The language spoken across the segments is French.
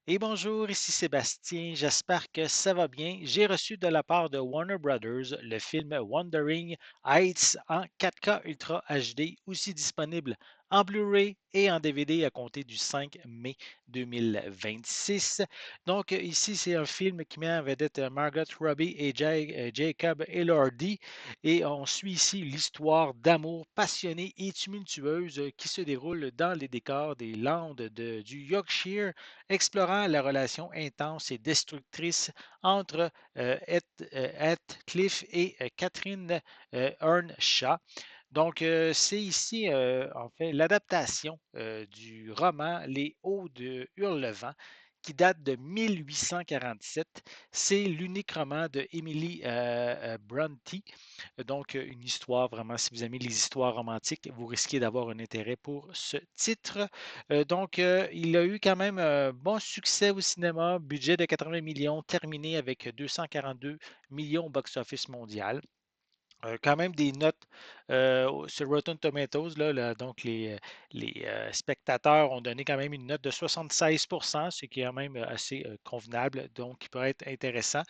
Et bonjour, ici Sébastien, j'espère que ça va bien. J'ai reçu de la part de Warner Brothers le film Wandering Heights en 4K Ultra HD, aussi disponible en Blu-ray et en DVD à compter du 5 mai 2026. Donc ici, c'est un film qui met en vedette Margot Robbie et Jacob Elordi et on suit ici l'histoire d'amour passionnée et tumultueuse qui se déroule dans les décors des Landes du Yorkshire explorant la relation intense et destructrice entre Heathcliff et Catherine Earnshaw. Donc, c'est ici, en fait, l'adaptation du roman Les Hauts de Hurlevent, qui date de 1847. C'est l'unique roman de Emily Brontë. Donc, une histoire, vraiment, si vous aimez les histoires romantiques, vous risquez d'avoir un intérêt pour ce titre. Donc, il a eu quand même un bon succès au cinéma, budget de 80 millions, terminé avec 242 millions au box-office mondial. Quand même des notes sur Rotten Tomatoes, donc les spectateurs ont donné quand même une note de 76%, ce qui est quand même assez convenable, donc qui pourrait être intéressant.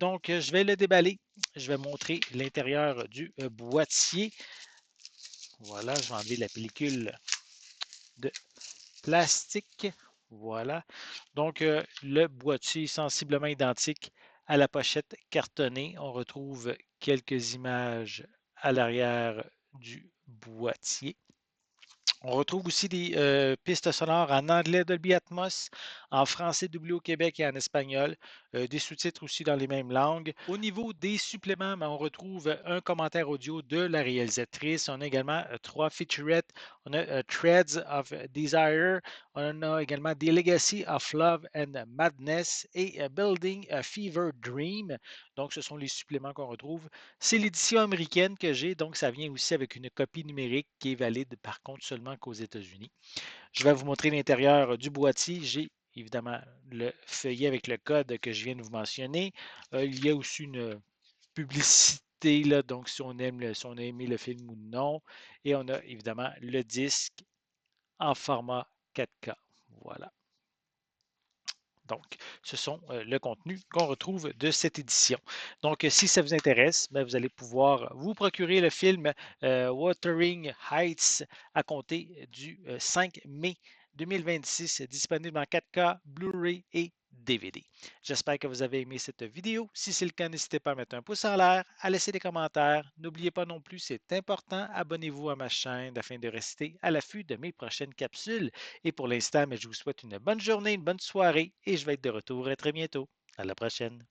Donc, je vais le déballer. Je vais montrer l'intérieur du boîtier. Voilà, je vais enlever la pellicule de plastique. Voilà. Donc, le boîtier est sensiblement identique à la pochette cartonnée. On retrouve quelques images à l'arrière du boîtier. On retrouve aussi des pistes sonores en anglais Dolby Atmos, en français doublé au Québec et en espagnol, des sous-titres aussi dans les mêmes langues. Au niveau des suppléments, on retrouve un commentaire audio de la réalisatrice. On a également trois featurettes. On a Threads of Desire. On a également The Legacy of Love and Madness et Building a Fever Dream. Donc, ce sont les suppléments qu'on retrouve. C'est l'édition américaine que j'ai, donc ça vient aussi avec une copie numérique qui est valide par contre seulement qu'aux États-Unis. Je vais vous montrer l'intérieur du boîtier. J'ai évidemment le feuillet avec le code que je viens de vous mentionner. Il y a aussi une publicité, là, donc si on a aimé le film ou non. Et on a évidemment le disque en format 4K. Voilà. Donc, ce sont le contenu qu'on retrouve de cette édition. Donc, si ça vous intéresse, ben, vous allez pouvoir vous procurer le film Wuthering Heights à compter du 5 mai 2026, disponible en 4K, Blu-ray et DVD. J'espère que vous avez aimé cette vidéo. Si c'est le cas, n'hésitez pas à mettre un pouce en l'air, à laisser des commentaires. N'oubliez pas non plus, c'est important, abonnez-vous à ma chaîne afin de rester à l'affût de mes prochaines capsules. Et pour l'instant, mais je vous souhaite une bonne journée, une bonne soirée et je vais être de retour très bientôt. À la prochaine.